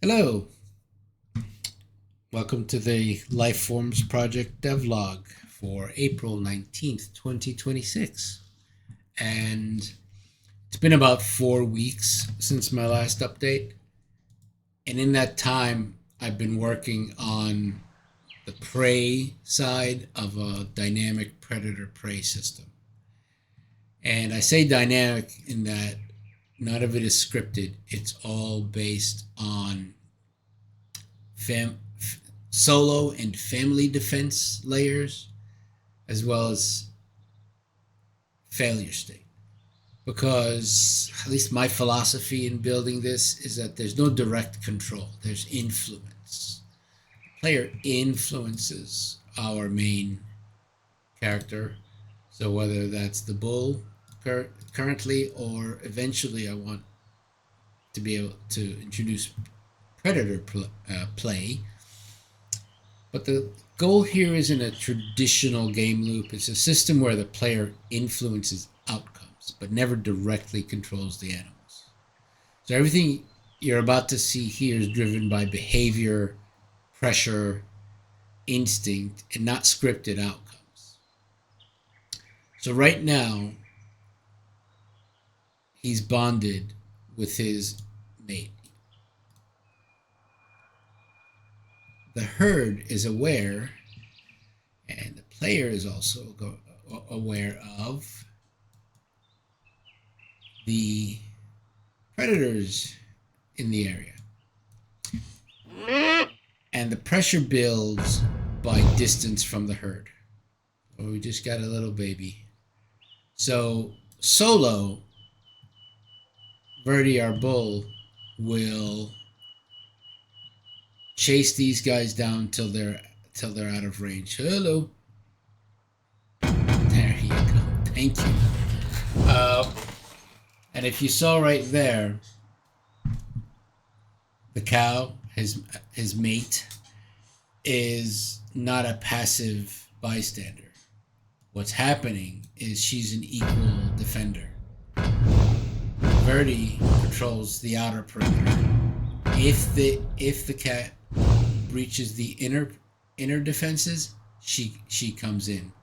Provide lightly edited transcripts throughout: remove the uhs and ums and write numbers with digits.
Hello, welcome to the Lifeforms Project devlog for April 19th, 2026. And it's been about 4 weeks since my last update. And in that time, I've been working on the prey side of a dynamic predator prey system. And I say dynamic in that none of it is scripted, it's all based on fam- solo and family defense layers, as well as failure state. Because at least my philosophy in building this is that there's no direct control, there's influence. The player influences our main character. So whether that's the bull currently, or eventually I want to be able to introduce predator play. But the goal here isn't a traditional game loop. It's a system where the player influences outcomes, but never directly controls the animals. So everything you're about to see here is driven by behavior, pressure, instinct, and not scripted outcomes. So right now, he's bonded with his mate. The herd is aware, and the player is also aware of the predators in the area. And the pressure builds by distance from the herd. Oh, we just got a little baby. So solo, Verdi, our bull, will chase these guys down till they're out of range. Hello. There you go. Thank you. And if you saw right there, the cow, his mate, is not a passive bystander. What's happening is she's an equal defender. Verdi patrols the outer perimeter. If the cat breaches the inner defenses, she comes in.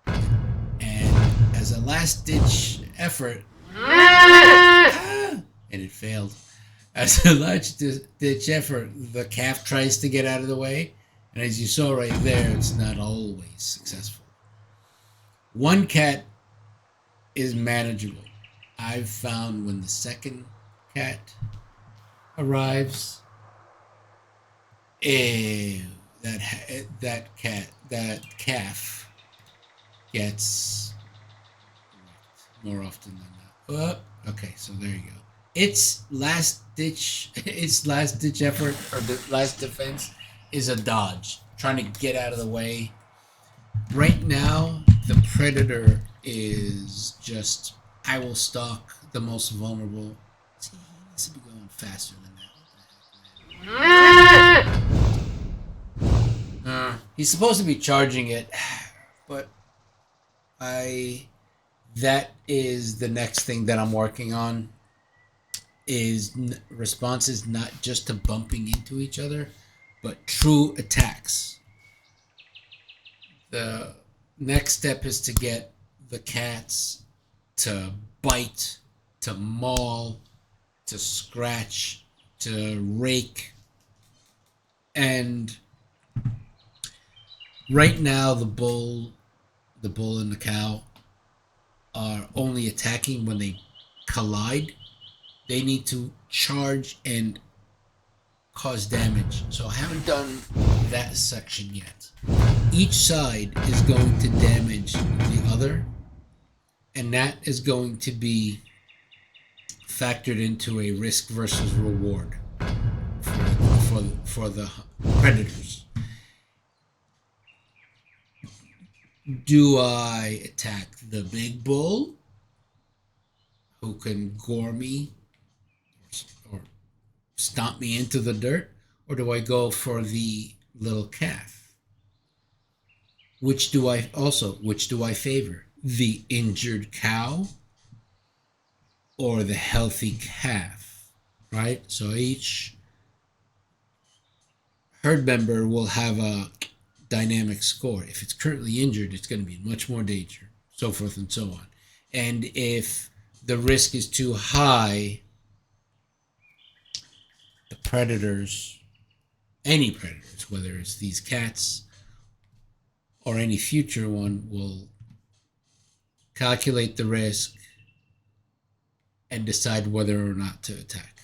And as a last ditch effort, and it failed. As a last ditch effort, the calf tries to get out of the way, and as you saw right there, it's not always successful. One cat is manageable. I've found when the second cat arrives, that calf gets more often than not. Oh, okay, so there you go. Its last ditch effort, or the last defense, is a dodge, trying to get out of the way. Right now, the predator is just, I will stalk the most vulnerable. See, he needs to be going faster than that. He's supposed to be charging it, but that is the next thing that I'm working on. Is responses not just to bumping into each other, but true attacks. The next step is to get the cats to bite, to maul, to scratch, to rake. And right now the bull and the cow are only attacking when they collide. They need to charge and cause damage. So I haven't done that section yet. Each side is going to damage the other, and that is going to be factored into a risk versus reward for the predators. Do I attack the big bull, who can gore me or stomp me into the dirt, or do I go for the little calf? Which do I favor? The injured cow or the healthy calf? Right? So each herd member will have a dynamic score. If it's currently injured, it's going to be in much more danger, so forth and so on. And if the risk is too high, the predators, any predators, whether it's these cats or any future one, will calculate the risk and decide whether or not to attack.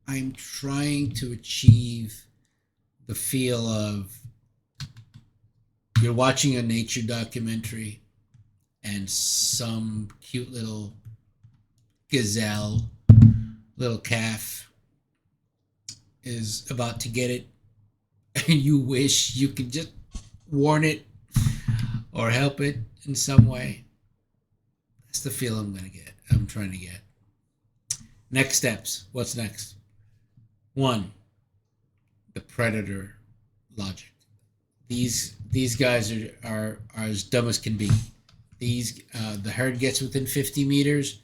I'm trying to achieve the feel of you're watching a nature documentary and some cute little gazelle, little calf, is about to get it, and you wish you could just warn it or help it in some way. That's the feel I'm trying to get. Next steps. What's next? 1, the predator logic. These guys are as dumb as can be. The herd gets within 50 meters,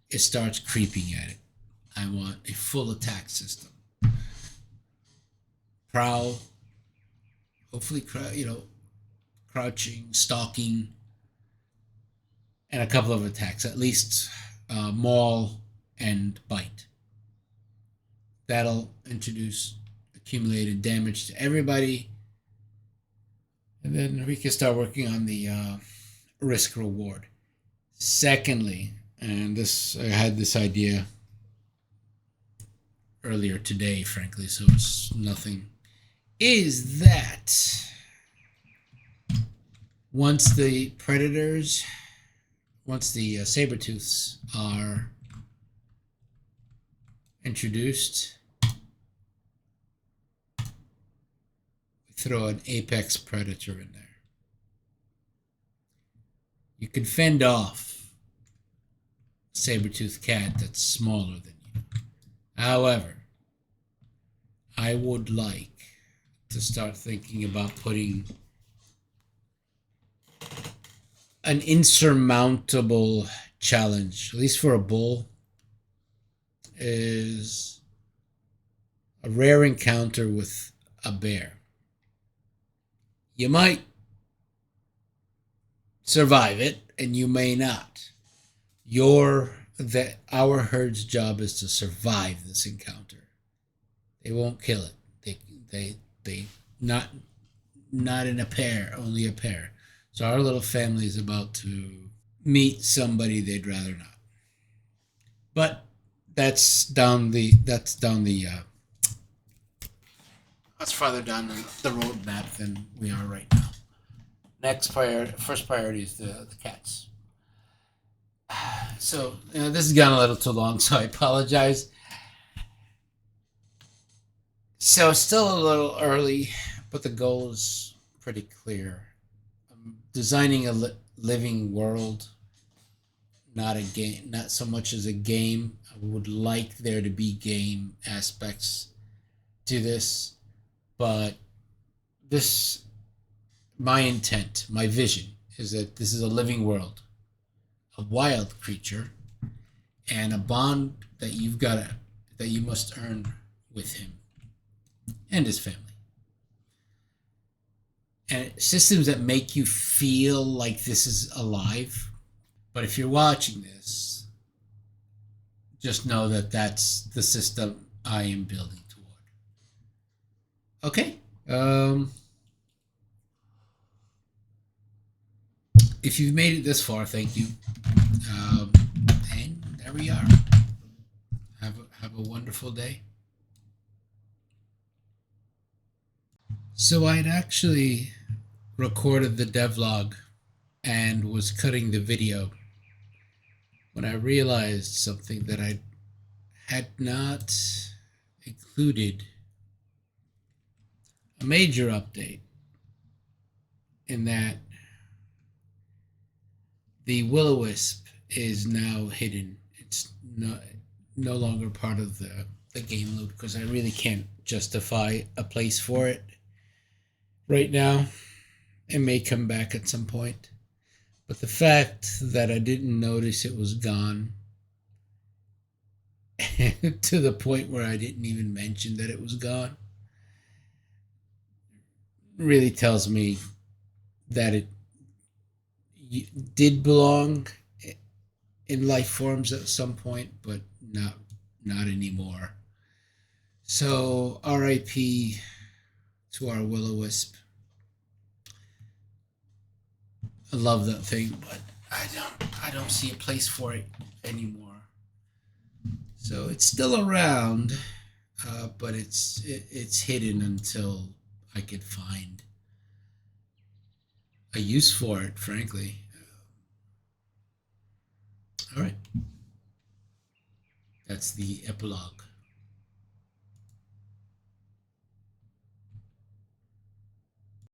it starts creeping at it. I want a full attack system. Prowl, hopefully, crouching, stalking, and a couple of attacks, at least maul and bite. That'll introduce accumulated damage to everybody. And then we can start working on the risk reward. Secondly, and I had this idea earlier today, frankly, so it's nothing, is that once the saber-tooths are introduced, throw an apex predator in there. You can fend off a saber-toothed cat that's smaller than you. However, I would like to start thinking about putting an insurmountable challenge, at least for a bull, is a rare encounter with a bear. You might survive it, and you may not. Our herd's job is to survive this encounter. They won't kill it. They not in a pair, only a pair. So our little family is about to meet somebody they'd rather not. But that's farther down the roadmap than we are right now. First priority is the cats. So this has gone a little too long, so I apologize. So it's still a little early, but the goal is pretty clear. I'm designing a living world, not a game, not so much as a game. I would like there to be game aspects to this, but my intent, my vision is that this is a living world, a wild creature, and a bond that you must earn with him and his family. And systems that make you feel like this is alive. But if you're watching this, just know that that's the system I am building toward. Okay. If you've made it this far, thank you. And there we are. Have a wonderful day. So I'd actually recorded the devlog and was cutting the video when I realized something that I had not included. A major update in that the Willowisp is now hidden. It's no longer part of the game loop because I really can't justify a place for it right now. It may come back at some point. But the fact that I didn't notice it was gone to the point where I didn't even mention that it was gone really tells me that it did belong in life forms at some point, but not anymore. So R.I.P. to our Willowisp. I love that thing, but I don't see a place for it anymore. So it's still around, but it's hidden until I could find a use for it. Frankly. All right, that's the epilogue.